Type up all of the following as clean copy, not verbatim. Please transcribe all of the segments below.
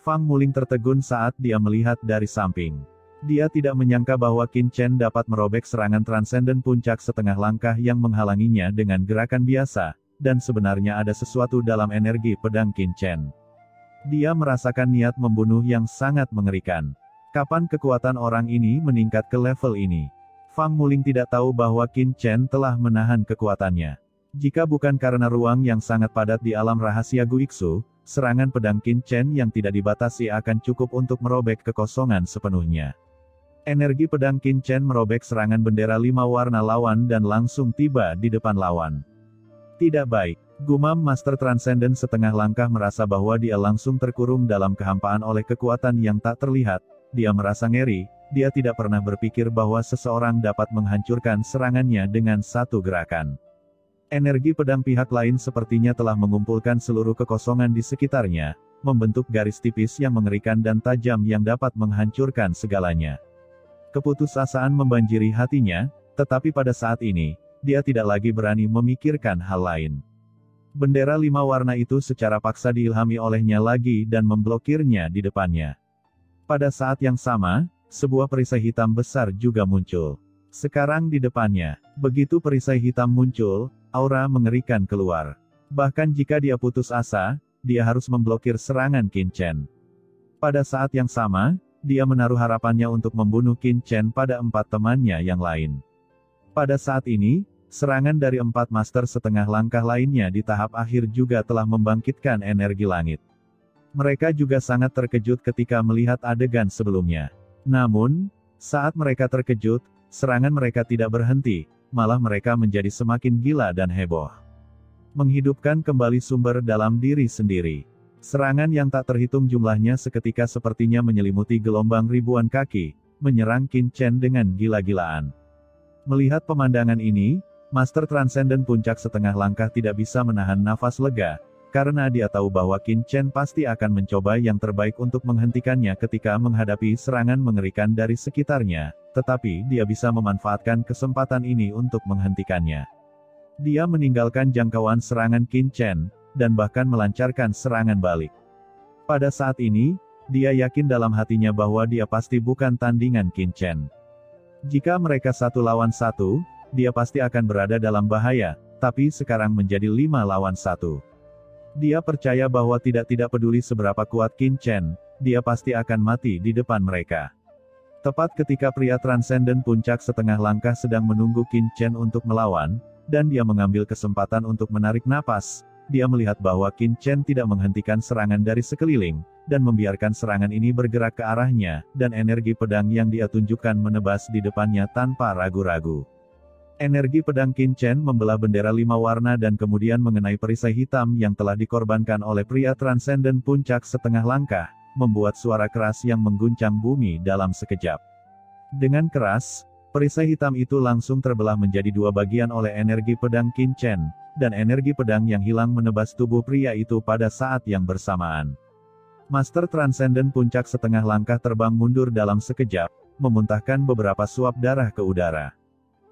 Fang Muling tertegun saat dia melihat dari samping. Dia tidak menyangka bahwa Qin Chen dapat merobek serangan transenden puncak setengah langkah yang menghalanginya dengan gerakan biasa, dan sebenarnya ada sesuatu dalam energi pedang Qin Chen. Dia merasakan niat membunuh yang sangat mengerikan. Kapan kekuatan orang ini meningkat ke level ini? Fang Muling tidak tahu bahwa Qin Chen telah menahan kekuatannya. Jika bukan karena ruang yang sangat padat di alam rahasia Guixu, serangan pedang Qin Chen yang tidak dibatasi akan cukup untuk merobek kekosongan sepenuhnya. Energi pedang Qin Chen merobek serangan bendera 5 warna lawan dan langsung tiba di depan lawan. Tidak baik, gumam Master Transcendent setengah langkah merasa bahwa dia langsung terkurung dalam kehampaan oleh kekuatan yang tak terlihat. Dia merasa ngeri, dia tidak pernah berpikir bahwa seseorang dapat menghancurkan serangannya dengan satu gerakan. Energi pedang pihak lain sepertinya telah mengumpulkan seluruh kekosongan di sekitarnya, membentuk garis tipis yang mengerikan dan tajam yang dapat menghancurkan segalanya. Keputusasaan membanjiri hatinya, tetapi pada saat ini, dia tidak lagi berani memikirkan hal lain. Bendera 5 warna itu secara paksa diilhami olehnya lagi dan memblokirnya di depannya. Pada saat yang sama, sebuah perisai hitam besar juga muncul. Sekarang di depannya, begitu perisai hitam muncul, aura mengerikan keluar. Bahkan jika dia putus asa, dia harus memblokir serangan Qin Chen. Pada saat yang sama, dia menaruh harapannya untuk membunuh Qin Chen pada 4 temannya yang lain. Pada saat ini, serangan dari 4 master setengah langkah lainnya di tahap akhir juga telah membangkitkan energi langit. Mereka juga sangat terkejut ketika melihat adegan sebelumnya. Namun, saat mereka terkejut, serangan mereka tidak berhenti, malah mereka menjadi semakin gila dan heboh. Menghidupkan kembali sumber dalam diri sendiri. Serangan yang tak terhitung jumlahnya seketika sepertinya menyelimuti gelombang ribuan kaki, menyerang Qin Chen dengan gila-gilaan. Melihat pemandangan ini, Master Transcendent puncak setengah langkah tidak bisa menahan nafas lega, karena dia tahu bahwa Qin Chen pasti akan mencoba yang terbaik untuk menghentikannya ketika menghadapi serangan mengerikan dari sekitarnya, tetapi dia bisa memanfaatkan kesempatan ini untuk menghentikannya. Dia meninggalkan jangkauan serangan Qin Chen, dan bahkan melancarkan serangan balik. Pada saat ini, dia yakin dalam hatinya bahwa dia pasti bukan tandingan Qin Chen. Jika mereka 1 lawan 1, dia pasti akan berada dalam bahaya, tapi sekarang menjadi 5 lawan 1. Dia percaya bahwa tidak peduli seberapa kuat Qin Chen, dia pasti akan mati di depan mereka. Tepat ketika pria transenden puncak setengah langkah sedang menunggu Qin Chen untuk melawan, dan dia mengambil kesempatan untuk menarik napas, dia melihat bahwa Qin Chen tidak menghentikan serangan dari sekeliling, dan membiarkan serangan ini bergerak ke arahnya, dan energi pedang yang dia tunjukkan menebas di depannya tanpa ragu-ragu. Energi pedang Qin Chen membelah bendera 5 warna dan kemudian mengenai perisai hitam yang telah dikorbankan oleh pria transenden puncak setengah langkah, membuat suara keras yang mengguncang bumi dalam sekejap. Dengan keras, perisai hitam itu langsung terbelah menjadi 2 bagian oleh energi pedang Qin Chen, dan energi pedang yang hilang menebas tubuh pria itu pada saat yang bersamaan. Master Transcendent puncak setengah langkah terbang mundur dalam sekejap, memuntahkan beberapa suap darah ke udara.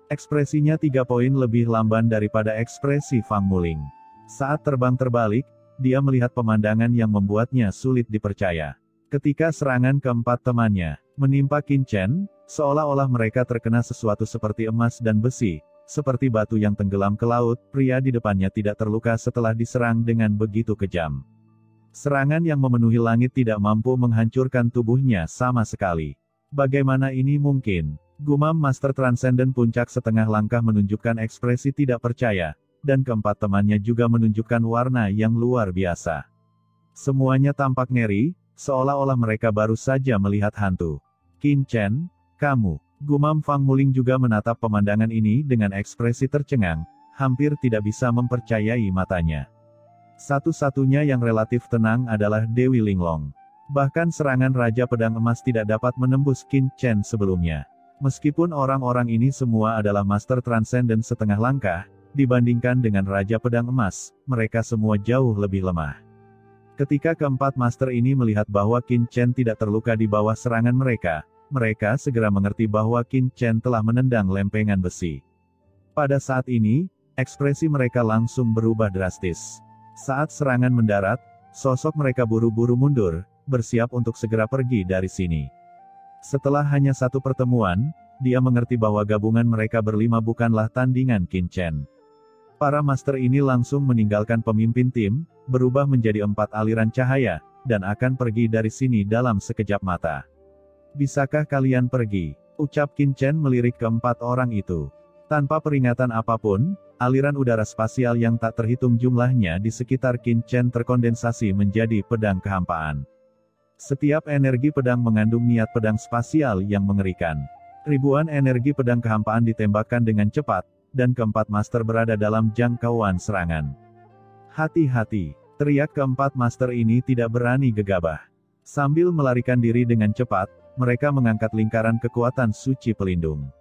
Ekspresinya 3 poin lebih lamban daripada ekspresi Fang Muling. Saat terbang terbalik, dia melihat pemandangan yang membuatnya sulit dipercaya. Ketika serangan keempat temannya menimpa Qin Chen, seolah-olah mereka terkena sesuatu seperti emas dan besi, seperti batu yang tenggelam ke laut, pria di depannya tidak terluka setelah diserang dengan begitu kejam. Serangan yang memenuhi langit tidak mampu menghancurkan tubuhnya sama sekali. Bagaimana ini mungkin? Gumam Master Transcendent puncak setengah langkah menunjukkan ekspresi tidak percaya, dan keempat temannya juga menunjukkan warna yang luar biasa. Semuanya tampak ngeri, seolah-olah mereka baru saja melihat hantu. Qin Chen, kamu. Gumam Fang Muling juga menatap pemandangan ini dengan ekspresi tercengang, hampir tidak bisa mempercayai matanya. Satu-satunya yang relatif tenang adalah Dewi Linglong. Bahkan serangan Raja Pedang Emas tidak dapat menembus Qin Chen sebelumnya. Meskipun orang-orang ini semua adalah Master Transcendent setengah langkah, dibandingkan dengan Raja Pedang Emas, mereka semua jauh lebih lemah. Ketika keempat Master ini melihat bahwa Qin Chen tidak terluka di bawah serangan mereka segera mengerti bahwa Qin Chen telah menendang lempengan besi. Pada saat ini, ekspresi mereka langsung berubah drastis. Saat serangan mendarat, sosok mereka buru-buru mundur, bersiap untuk segera pergi dari sini. Setelah hanya satu pertemuan, dia mengerti bahwa gabungan mereka berlima bukanlah tandingan Qin Chen. Para master ini langsung meninggalkan pemimpin tim, berubah menjadi 4 aliran cahaya, dan akan pergi dari sini dalam sekejap mata. Bisakah kalian pergi? Ucap Qin Chen melirik ke-4 orang itu. Tanpa peringatan apapun, aliran udara spasial yang tak terhitung jumlahnya di sekitar Qin Chen terkondensasi menjadi pedang kehampaan. Setiap energi pedang mengandung niat pedang spasial yang mengerikan. Ribuan energi pedang kehampaan ditembakkan dengan cepat, dan ke-4 master berada dalam jangkauan serangan. Hati-hati, teriak ke-4 master ini tidak berani gegabah. Sambil melarikan diri dengan cepat, mereka mengangkat lingkaran kekuatan suci pelindung.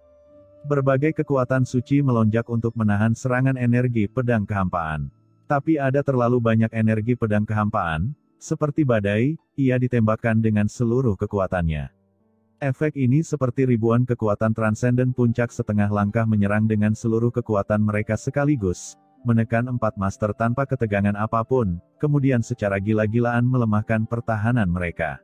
Berbagai kekuatan suci melonjak untuk menahan serangan energi pedang kehampaan. Tapi ada terlalu banyak energi pedang kehampaan, seperti badai, ia ditembakkan dengan seluruh kekuatannya. Efek ini seperti ribuan kekuatan transenden puncak setengah langkah menyerang dengan seluruh kekuatan mereka sekaligus, menekan 4 master tanpa ketegangan apapun, kemudian secara gila-gilaan melemahkan pertahanan mereka.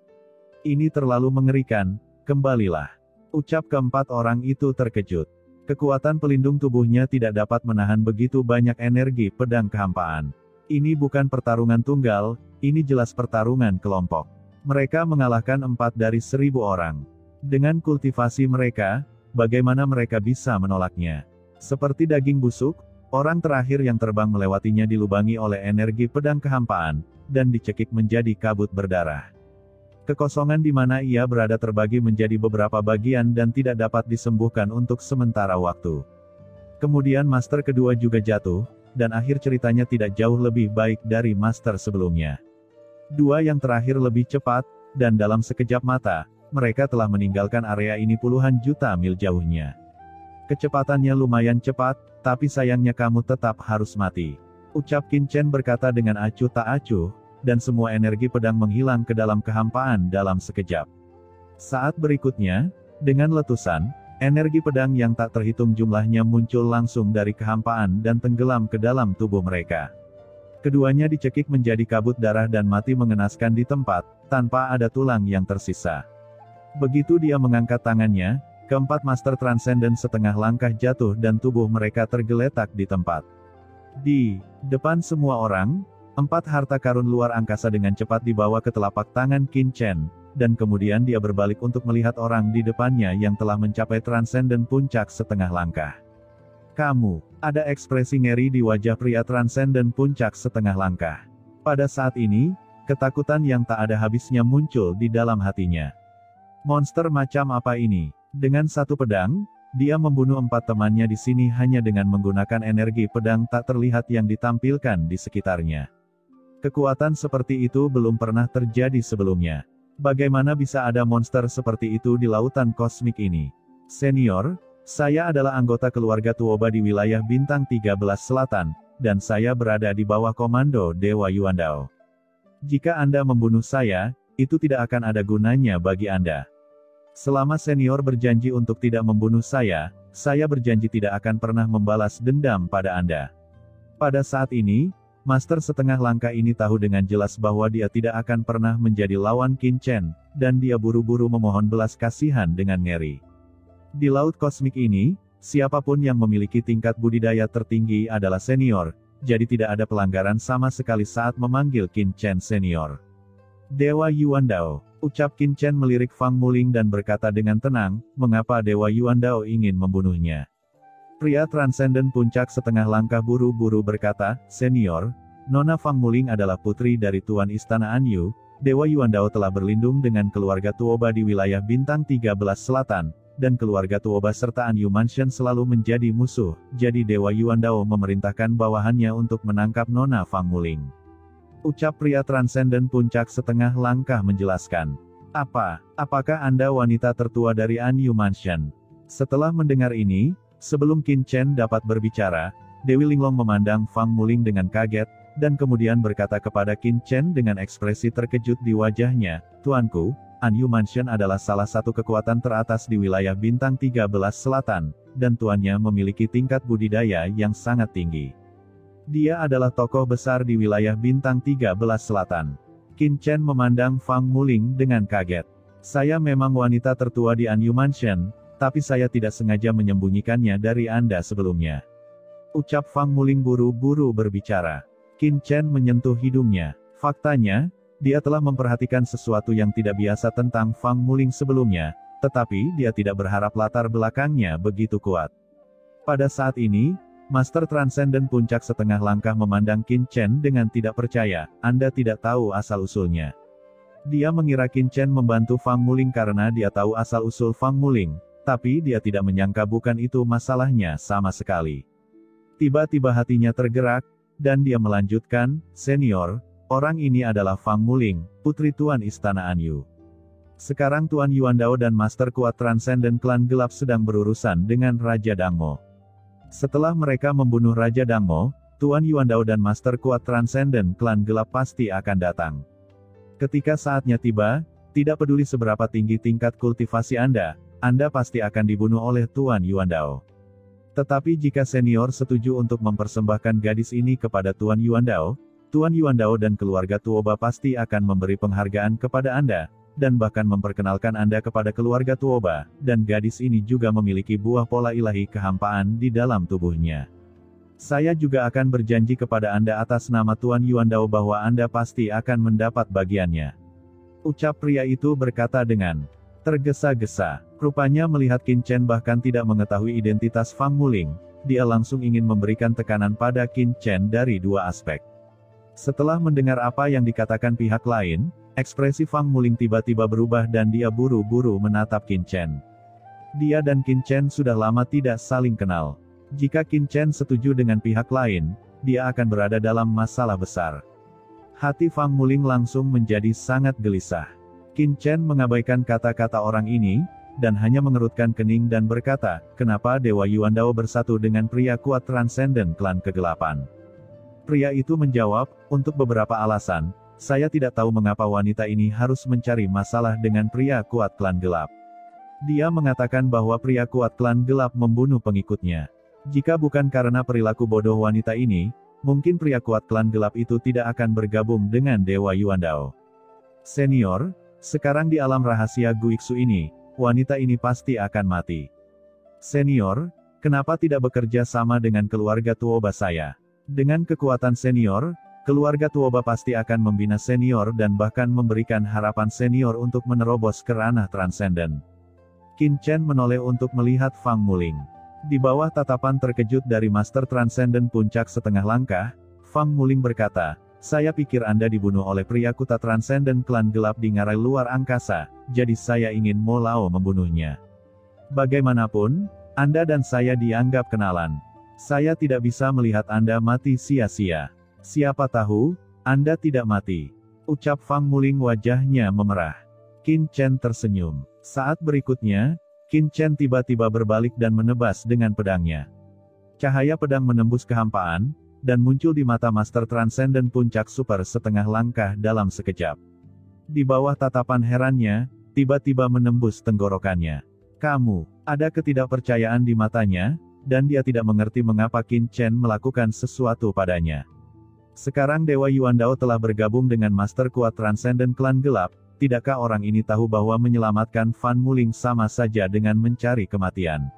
Ini terlalu mengerikan, kembalilah. Ucap ke-4 orang itu terkejut. Kekuatan pelindung tubuhnya tidak dapat menahan begitu banyak energi pedang kehampaan. Ini bukan pertarungan tunggal, ini jelas pertarungan kelompok. Mereka mengalahkan 4 dari 1000 orang. Dengan kultivasi mereka, bagaimana mereka bisa menolaknya? Seperti daging busuk, orang terakhir yang terbang melewatinya dilubangi oleh energi pedang kehampaan, dan dicekik menjadi kabut berdarah. Kekosongan di mana ia berada terbagi menjadi beberapa bagian dan tidak dapat disembuhkan untuk sementara waktu. Kemudian master kedua juga jatuh, dan akhir ceritanya tidak jauh lebih baik dari master sebelumnya. 2 yang terakhir lebih cepat, dan dalam sekejap mata, mereka telah meninggalkan area ini puluhan juta mil jauhnya. Kecepatannya lumayan cepat, tapi sayangnya kamu tetap harus mati. Ucap Qin Chen berkata dengan acuh tak acuh, dan semua energi pedang menghilang ke dalam kehampaan dalam sekejap. Saat berikutnya, dengan letusan, energi pedang yang tak terhitung jumlahnya muncul langsung dari kehampaan dan tenggelam ke dalam tubuh mereka. Keduanya dicekik menjadi kabut darah dan mati mengenaskan di tempat, tanpa ada tulang yang tersisa. Begitu dia mengangkat tangannya, ke-4 master transenden setengah langkah jatuh dan tubuh mereka tergeletak di tempat. Di depan semua orang, 4 harta karun luar angkasa dengan cepat dibawa ke telapak tangan Qin Chen, dan kemudian dia berbalik untuk melihat orang di depannya yang telah mencapai transenden puncak setengah langkah. Kamu, ada ekspresi ngeri di wajah pria transenden puncak setengah langkah. Pada saat ini, ketakutan yang tak ada habisnya muncul di dalam hatinya. Monster macam apa ini? Dengan satu pedang, dia membunuh 4 temannya di sini hanya dengan menggunakan energi pedang tak terlihat yang ditampilkan di sekitarnya. Kekuatan seperti itu belum pernah terjadi sebelumnya. Bagaimana bisa ada monster seperti itu di lautan kosmik ini? Senior, saya adalah anggota keluarga Tuoba di wilayah Bintang 13 Selatan, dan saya berada di bawah komando Dewa Yuandao. Jika Anda membunuh saya, itu tidak akan ada gunanya bagi Anda. Selama senior berjanji untuk tidak membunuh saya berjanji tidak akan pernah membalas dendam pada Anda. Pada saat ini, Master setengah langkah ini tahu dengan jelas bahwa dia tidak akan pernah menjadi lawan Qin Chen, dan dia buru-buru memohon belas kasihan dengan ngeri. Di laut kosmik ini, siapapun yang memiliki tingkat budidaya tertinggi adalah senior, jadi tidak ada pelanggaran sama sekali saat memanggil Qin Chen senior. Dewa Yuandao, ucap Qin Chen melirik Fang Muling dan berkata dengan tenang, mengapa Dewa Yuandao ingin membunuhnya? Pria transenden puncak setengah langkah buru-buru berkata, senior, Nona Fang Muling adalah putri dari Tuan Istana Anyu, Dewa Yuandao telah berlindung dengan keluarga Tuoba di wilayah Bintang 13 Selatan, dan keluarga Tuoba serta Anyu Mansion selalu menjadi musuh, jadi Dewa Yuandao memerintahkan bawahannya untuk menangkap Nona Fang Muling. Ucap pria transenden puncak setengah langkah menjelaskan. Apakah Anda wanita tertua dari Anyu Mansion? Setelah mendengar ini, sebelum Qin Chen dapat berbicara, Dewi Linglong memandang Fang Muling dengan kaget, dan kemudian berkata kepada Qin Chen dengan ekspresi terkejut di wajahnya, Tuanku, Anyu Mansion adalah salah satu kekuatan teratas di wilayah Bintang 13 Selatan, dan tuannya memiliki tingkat budidaya yang sangat tinggi. Dia adalah tokoh besar di wilayah Bintang 13 Selatan. Qin Chen memandang Fang Muling dengan kaget. Saya memang wanita tertua di Anyu Mansion, tapi saya tidak sengaja menyembunyikannya dari Anda sebelumnya. Ucap Fang Muling buru-buru berbicara. Qin Chen menyentuh hidungnya. Faktanya, dia telah memperhatikan sesuatu yang tidak biasa tentang Fang Muling sebelumnya, tetapi dia tidak berharap latar belakangnya begitu kuat. Pada saat ini, Master Transcendent Puncak Setengah Langkah memandang Qin Chen dengan tidak percaya. Anda tidak tahu asal-usulnya. Dia mengira Qin Chen membantu Fang Muling karena dia tahu asal-usul Fang Muling, tapi dia tidak menyangka bukan itu masalahnya sama sekali. Tiba-tiba hatinya tergerak, dan dia melanjutkan, "Senior, orang ini adalah Fang Muling, putri Tuan Istana Anyu. Sekarang Tuan Yuandao dan Master Kuat Transcendent Klan Gelap sedang berurusan dengan Raja Dangmo. Setelah mereka membunuh Raja Dangmo, Tuan Yuandao dan Master Kuat Transcendent Klan Gelap pasti akan datang. Ketika saatnya tiba, tidak peduli seberapa tinggi tingkat kultivasi Anda pasti akan dibunuh oleh Tuan Yuandao. Tetapi jika senior setuju untuk mempersembahkan gadis ini kepada Tuan Yuandao dan keluarga Tuoba pasti akan memberi penghargaan kepada Anda, dan bahkan memperkenalkan Anda kepada keluarga Tuoba, dan gadis ini juga memiliki buah pola ilahi kehampaan di dalam tubuhnya. Saya juga akan berjanji kepada Anda atas nama Tuan Yuandao bahwa Anda pasti akan mendapat bagiannya." Ucap pria itu berkata dengan tergesa-gesa. Rupanya melihat Qin Chen bahkan tidak mengetahui identitas Fang Muling, dia langsung ingin memberikan tekanan pada Qin Chen dari dua aspek. Setelah mendengar apa yang dikatakan pihak lain, ekspresi Fang Muling tiba-tiba berubah dan dia buru-buru menatap Qin Chen. Dia dan Qin Chen sudah lama tidak saling kenal. Jika Qin Chen setuju dengan pihak lain, dia akan berada dalam masalah besar. Hati Fang Muling langsung menjadi sangat gelisah. Qin Chen mengabaikan kata-kata orang ini, dan hanya mengerutkan kening dan berkata, "Kenapa Dewa Yuandao bersatu dengan pria kuat transenden klan kegelapan?" Pria itu menjawab, "Untuk beberapa alasan, saya tidak tahu mengapa wanita ini harus mencari masalah dengan pria kuat klan gelap. Dia mengatakan bahwa pria kuat klan gelap membunuh pengikutnya. Jika bukan karena perilaku bodoh wanita ini, mungkin pria kuat klan gelap itu tidak akan bergabung dengan Dewa Yuandao. Senior, sekarang di alam rahasia Guiksu ini, wanita ini pasti akan mati. Senior, kenapa tidak bekerja sama dengan keluarga Tuoba saya? Dengan kekuatan senior, keluarga Tuoba pasti akan membina senior dan bahkan memberikan harapan senior untuk menerobos ke ranah transenden." Qin Chen menoleh untuk melihat Fang Muling. Di bawah tatapan terkejut dari Master Transcendent Puncak Setengah Langkah, Fang Muling berkata, "Saya pikir Anda dibunuh oleh pria kuta Transcendent Klan Gelap di ngarai luar angkasa, jadi saya ingin Molao membunuhnya. Bagaimanapun, Anda dan saya dianggap kenalan. Saya tidak bisa melihat Anda mati sia-sia. Siapa tahu, Anda tidak mati." Ucap Fang Muling wajahnya memerah. Qin Chen tersenyum. Saat berikutnya, Qin Chen tiba-tiba berbalik dan menebas dengan pedangnya. Cahaya pedang menembus kehampaan, dan muncul di mata Master Transcendent Puncak Super Setengah Langkah dalam sekejap. Di bawah tatapan herannya, tiba-tiba menembus tenggorokannya. "Kamu." Ada ketidakpercayaan di matanya, dan dia tidak mengerti mengapa Qin Chen melakukan sesuatu padanya. Sekarang Dewa Yuandao telah bergabung dengan Master Kuat Transcendent Klan Gelap, tidakkah orang ini tahu bahwa menyelamatkan Fan Muling sama saja dengan mencari kematian?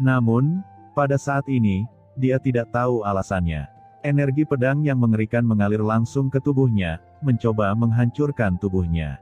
Namun, pada saat ini, dia tidak tahu alasannya. Energi pedang yang mengerikan mengalir langsung ke tubuhnya, mencoba menghancurkan tubuhnya.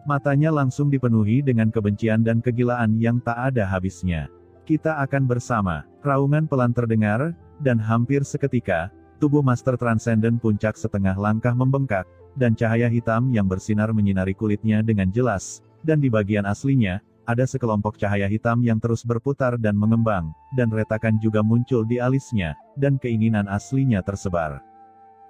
Matanya langsung dipenuhi dengan kebencian dan kegilaan yang tak ada habisnya. "Kita akan bersama." Raungan pelan terdengar, dan hampir seketika, tubuh Master Transcendent Puncak Setengah Langkah membengkak, dan cahaya hitam yang bersinar menyinari kulitnya dengan jelas, dan di bagian aslinya, ada sekelompok cahaya hitam yang terus berputar dan mengembang, dan retakan juga muncul di alisnya, dan keinginan aslinya tersebar.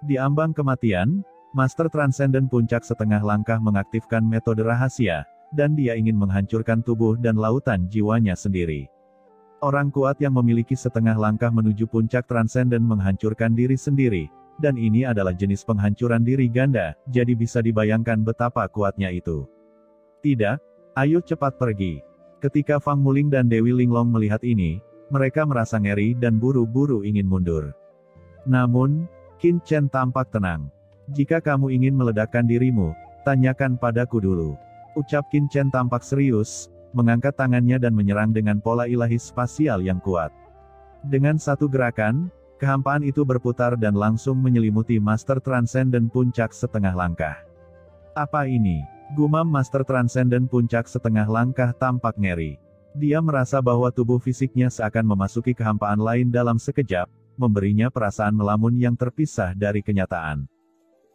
Di ambang kematian, Master Transcendent Puncak Setengah Langkah mengaktifkan metode rahasia, dan dia ingin menghancurkan tubuh dan lautan jiwanya sendiri. Orang kuat yang memiliki setengah langkah menuju puncak transenden menghancurkan diri sendiri, dan ini adalah jenis penghancuran diri ganda, jadi bisa dibayangkan betapa kuatnya itu. "Tidak, ayo cepat pergi." Ketika Fang Muling dan Dewi Linglong melihat ini, mereka merasa ngeri dan buru-buru ingin mundur. Namun, Qin Chen tampak tenang. Jika kamu ingin meledakkan dirimu, tanyakan padaku dulu. Ucap Qin Chen tampak serius, mengangkat tangannya dan menyerang dengan pola ilahi spasial yang kuat. Dengan satu gerakan, kehampaan itu berputar dan langsung menyelimuti Master Transcendent Puncak setengah langkah. Apa ini? Gumam Master Transcendent Puncak setengah langkah tampak ngeri. Dia merasa bahwa tubuh fisiknya seakan memasuki kehampaan lain dalam sekejap, memberinya perasaan melamun yang terpisah dari kenyataan.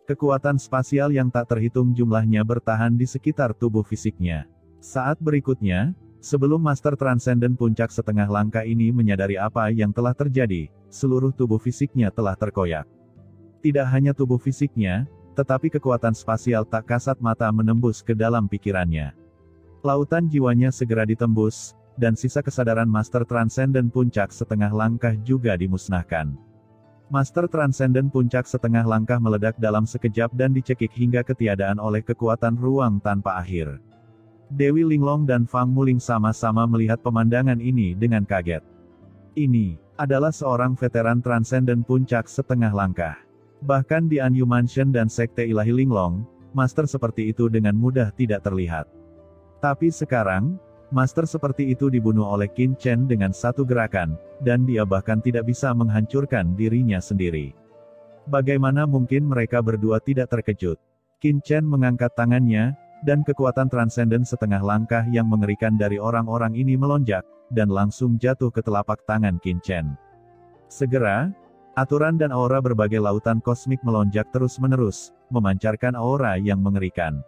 Kekuatan spasial yang tak terhitung jumlahnya bertahan di sekitar tubuh fisiknya. Saat berikutnya, sebelum Master Transcendent Puncak setengah langkah ini menyadari apa yang telah terjadi, seluruh tubuh fisiknya telah terkoyak. Tidak hanya tubuh fisiknya, tetapi kekuatan spasial tak kasat mata menembus ke dalam pikirannya. Lautan jiwanya segera ditembus, dan sisa kesadaran Master Transcendent Puncak setengah langkah juga dimusnahkan. Master Transcendent Puncak setengah langkah meledak dalam sekejap dan dicekik hingga ketiadaan oleh kekuatan ruang tanpa akhir. Dewi Linglong dan Fang Muling sama-sama melihat pemandangan ini dengan kaget. Ini adalah seorang veteran Transcendent Puncak setengah langkah. Bahkan di Anyu Mansion dan Sekte Ilahi Linglong, master seperti itu dengan mudah tidak terlihat. Tapi sekarang, master seperti itu dibunuh oleh Qin Chen dengan satu gerakan, dan dia bahkan tidak bisa menghancurkan dirinya sendiri. Bagaimana mungkin mereka berdua tidak terkejut? Qin Chen mengangkat tangannya, dan kekuatan transenden setengah langkah yang mengerikan dari orang-orang ini melonjak, dan langsung jatuh ke telapak tangan Qin Chen. Segera, aturan dan aura berbagai lautan kosmik melonjak terus-menerus, memancarkan aura yang mengerikan.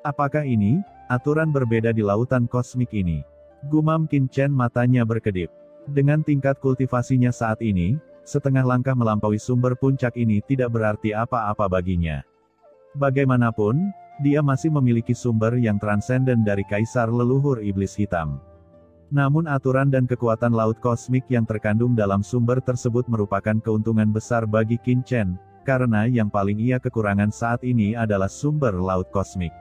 Apakah ini aturan berbeda di lautan kosmik ini? Gumam Qin Chen, matanya berkedip. Dengan tingkat kultivasinya saat ini, setengah langkah melampaui sumber puncak ini tidak berarti apa-apa baginya. Bagaimanapun, dia masih memiliki sumber yang transenden dari kaisar leluhur iblis hitam. Namun aturan dan kekuatan laut kosmik yang terkandung dalam sumber tersebut merupakan keuntungan besar bagi Qin Chen, karena yang paling ia kekurangan saat ini adalah sumber laut kosmik.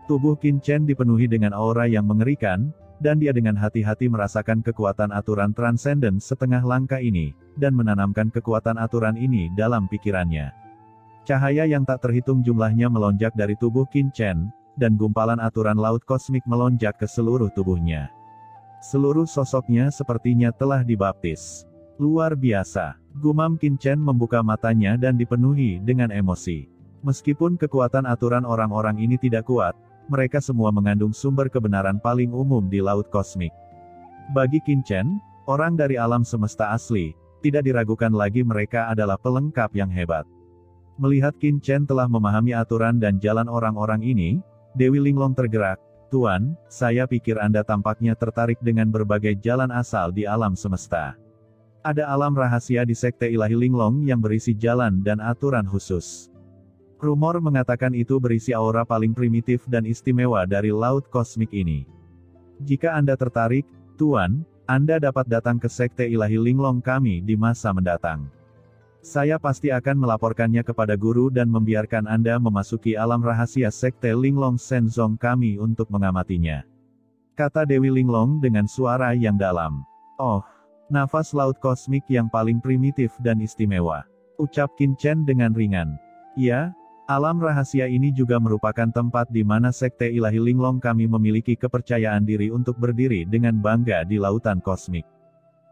Tubuh Qin Chen dipenuhi dengan aura yang mengerikan, dan dia dengan hati-hati merasakan kekuatan aturan transenden setengah langkah ini, dan menanamkan kekuatan aturan ini dalam pikirannya. Cahaya yang tak terhitung jumlahnya melonjak dari tubuh Qin Chen, dan gumpalan aturan laut kosmik melonjak ke seluruh tubuhnya. Seluruh sosoknya sepertinya telah dibaptis. Luar biasa. Gumam Qin Chen membuka matanya dan dipenuhi dengan emosi. Meskipun kekuatan aturan orang-orang ini tidak kuat, mereka semua mengandung sumber kebenaran paling umum di laut kosmik. Bagi Qin Chen, orang dari alam semesta asli, tidak diragukan lagi mereka adalah pelengkap yang hebat. Melihat Qin Chen telah memahami aturan dan jalan orang-orang ini, Dewi Linglong tergerak. Tuan, saya pikir Anda tampaknya tertarik dengan berbagai jalan asal di alam semesta. Ada alam rahasia di Sekte Ilahi Linglong yang berisi jalan dan aturan khusus. Rumor mengatakan itu berisi aura paling primitif dan istimewa dari laut kosmik ini. Jika Anda tertarik, Tuan, Anda dapat datang ke Sekte Ilahi Linglong kami di masa mendatang. Saya pasti akan melaporkannya kepada guru dan membiarkan Anda memasuki alam rahasia Sekte Linglong Shenzong kami untuk mengamatinya. Kata Dewi Linglong dengan suara yang dalam. Oh, nafas laut kosmik yang paling primitif dan istimewa. Ucap Qin Chen dengan ringan. Ya, alam rahasia ini juga merupakan tempat di mana Sekte Ilahi Linglong kami memiliki kepercayaan diri untuk berdiri dengan bangga di lautan kosmik.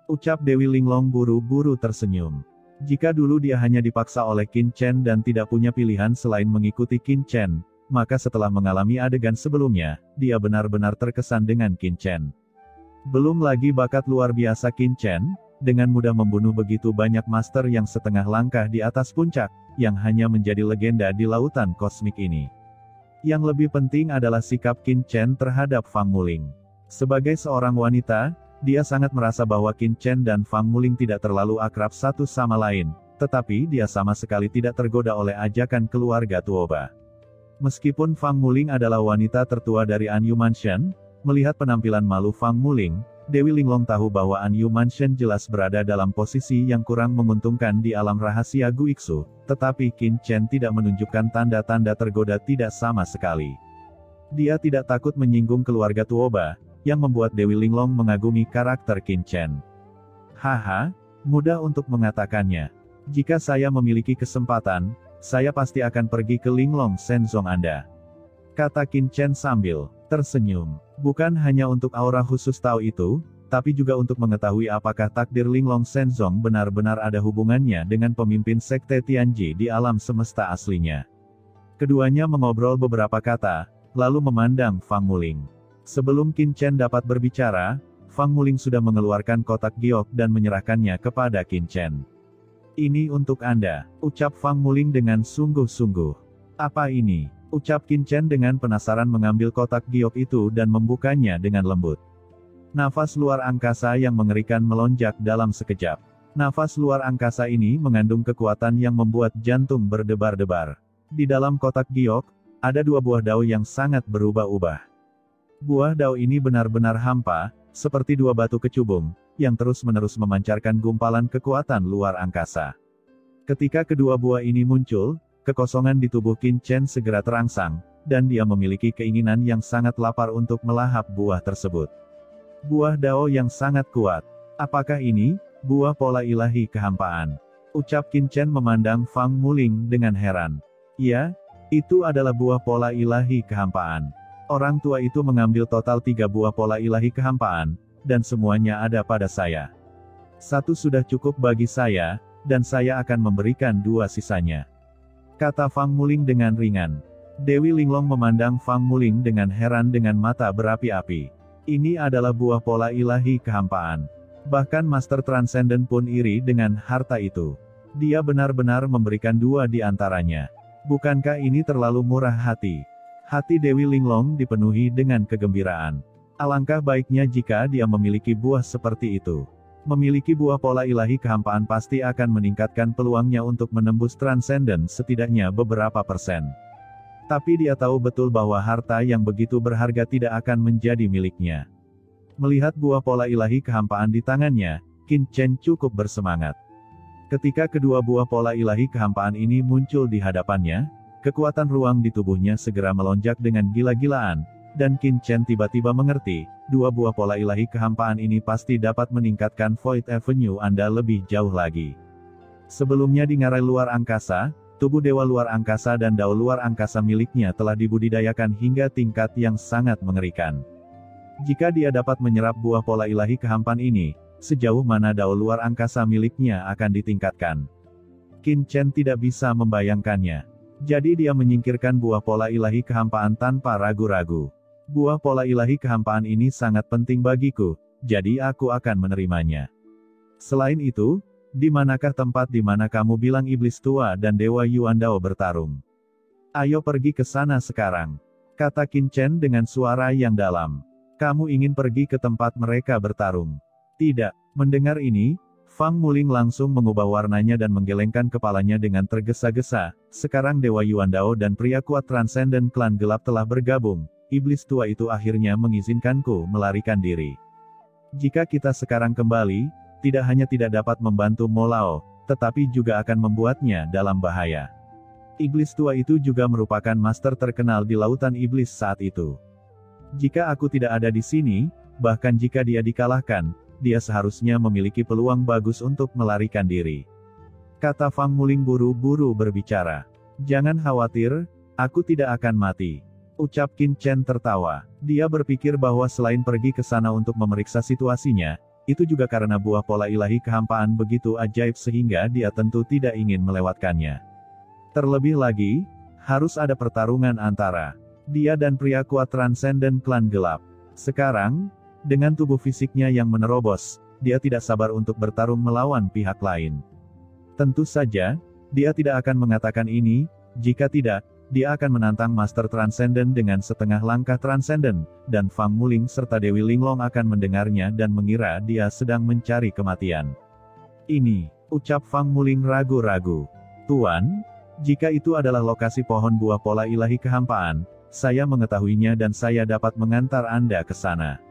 Ucap Dewi Linglong buru-buru tersenyum. Jika dulu dia hanya dipaksa oleh Qin Chen dan tidak punya pilihan selain mengikuti Qin Chen, maka setelah mengalami adegan sebelumnya, dia benar-benar terkesan dengan Qin Chen. Belum lagi bakat luar biasa Qin Chen, dengan mudah membunuh begitu banyak master yang setengah langkah di atas puncak, yang hanya menjadi legenda di lautan kosmik ini. Yang lebih penting adalah sikap Qin Chen terhadap Fang Muling. Sebagai seorang wanita, dia sangat merasa bahwa Qin Chen dan Fang Muling tidak terlalu akrab satu sama lain, tetapi dia sama sekali tidak tergoda oleh ajakan keluarga Tuoba. Meskipun Fang Muling adalah wanita tertua dari Anyu Mansion, melihat penampilan malu Fang Muling, Dewi Linglong tahu bahwa Anyu Mansion jelas berada dalam posisi yang kurang menguntungkan di alam rahasia Guiksu, tetapi Qin Chen tidak menunjukkan tanda-tanda tergoda tidak sama sekali. Dia tidak takut menyinggung keluarga Tuoba, yang membuat Dewi Linglong mengagumi karakter Qin Chen. Haha, mudah untuk mengatakannya. Jika saya memiliki kesempatan, saya pasti akan pergi ke Linglong Shenzong Anda. Kata Qin Chen sambil tersenyum. Bukan hanya untuk aura khusus Tao itu, tapi juga untuk mengetahui apakah takdir Linglong Shenzong benar-benar ada hubungannya dengan pemimpin sekte Tianji di alam semesta aslinya. Keduanya mengobrol beberapa kata, lalu memandang Fang Muling. Sebelum Qin Chen dapat berbicara, Fang Muling sudah mengeluarkan kotak giok dan menyerahkannya kepada Qin Chen. "Ini untuk Anda," ucap Fang Muling dengan sungguh-sungguh. "Apa ini?" ucap Qin Chen dengan penasaran mengambil kotak giok itu dan membukanya dengan lembut. Nafas luar angkasa yang mengerikan melonjak dalam sekejap. Nafas luar angkasa ini mengandung kekuatan yang membuat jantung berdebar-debar. Di dalam kotak giok, ada 2 buah dao yang sangat berubah-ubah. Buah dao ini benar-benar hampa, seperti 2 batu kecubung, yang terus-menerus memancarkan gumpalan kekuatan luar angkasa. Ketika kedua buah ini muncul, kekosongan di tubuh Qin Chen segera terangsang, dan dia memiliki keinginan yang sangat lapar untuk melahap buah tersebut. Buah dao yang sangat kuat. Apakah ini buah pola ilahi kehampaan? Ucap Qin Chen memandang Fang Muling dengan heran. Ya, itu adalah buah pola ilahi kehampaan. Orang tua itu mengambil total 3 buah pola ilahi kehampaan, dan semuanya ada pada saya. 1 sudah cukup bagi saya, dan saya akan memberikan 2 sisanya. Kata Fang Muling dengan ringan. Dewi Linglong memandang Fang Muling dengan heran dengan mata berapi-api. Ini adalah buah pola ilahi kehampaan. Bahkan Master Transcendent pun iri dengan harta itu. Dia benar-benar memberikan 2 di antaranya. Bukankah ini terlalu murah hati? Hati Dewi Linglong dipenuhi dengan kegembiraan. Alangkah baiknya jika dia memiliki buah seperti itu. Memiliki buah pola ilahi kehampaan pasti akan meningkatkan peluangnya untuk menembus Transcendent setidaknya beberapa persen. Tapi dia tahu betul bahwa harta yang begitu berharga tidak akan menjadi miliknya. Melihat buah pola ilahi kehampaan di tangannya, Qin Chen cukup bersemangat. Ketika kedua buah pola ilahi kehampaan ini muncul di hadapannya, kekuatan ruang di tubuhnya segera melonjak dengan gila-gilaan, dan Qin Chen tiba-tiba mengerti, 2 buah pola ilahi kehampaan ini pasti dapat meningkatkan Void Avenue Anda lebih jauh lagi. Sebelumnya di ngarai luar angkasa, tubuh dewa luar angkasa dan dao luar angkasa miliknya telah dibudidayakan hingga tingkat yang sangat mengerikan. Jika dia dapat menyerap buah pola ilahi kehampaan ini, sejauh mana dao luar angkasa miliknya akan ditingkatkan. Qin Chen tidak bisa membayangkannya. Jadi dia menyingkirkan buah pola ilahi kehampaan tanpa ragu-ragu. Buah pola ilahi kehampaan ini sangat penting bagiku, jadi aku akan menerimanya. Selain itu, di manakah tempat di mana kamu bilang iblis tua dan dewa Yuan Dao bertarung? Ayo pergi ke sana sekarang, kata Qin Chen dengan suara yang dalam. Kamu ingin pergi ke tempat mereka bertarung? Tidak. Mendengar ini, Fang Muling langsung mengubah warnanya dan menggelengkan kepalanya dengan tergesa-gesa. Sekarang Dewa Yuan Dao dan pria kuat Transcendent Klan Gelap telah bergabung. Iblis tua itu akhirnya mengizinkanku melarikan diri. Jika kita sekarang kembali, tidak hanya tidak dapat membantu Mo Lao, tetapi juga akan membuatnya dalam bahaya. Iblis tua itu juga merupakan master terkenal di lautan iblis saat itu. Jika aku tidak ada di sini, bahkan jika dia dikalahkan, dia seharusnya memiliki peluang bagus untuk melarikan diri. Kata Fang Muling buru-buru berbicara. Jangan khawatir, aku tidak akan mati. Ucap Qin Chen tertawa. Dia berpikir bahwa selain pergi ke sana untuk memeriksa situasinya, itu juga karena buah pola ilahi kehampaan begitu ajaib sehingga dia tentu tidak ingin melewatkannya. Terlebih lagi, harus ada pertarungan antara dia dan pria kuat Transcendent Klan Gelap. Sekarang, dengan tubuh fisiknya yang menerobos, dia tidak sabar untuk bertarung melawan pihak lain. Tentu saja, dia tidak akan mengatakan ini, jika tidak, dia akan menantang Master Transcendent dengan setengah langkah Transcendent, dan Fang Muling serta Dewi Linglong akan mendengarnya dan mengira dia sedang mencari kematian. Ini, ucap Fang Muling ragu-ragu. Tuan, jika itu adalah lokasi pohon buah pola ilahi kehampaan, saya mengetahuinya dan saya dapat mengantar Anda ke sana.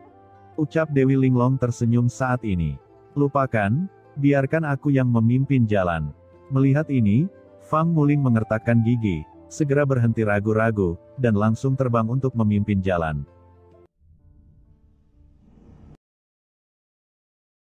Ucap Dewi Linglong tersenyum saat ini. Lupakan, biarkan aku yang memimpin jalan. Melihat ini, Fang Muling mengertakkan gigi, segera berhenti ragu-ragu, dan langsung terbang untuk memimpin jalan.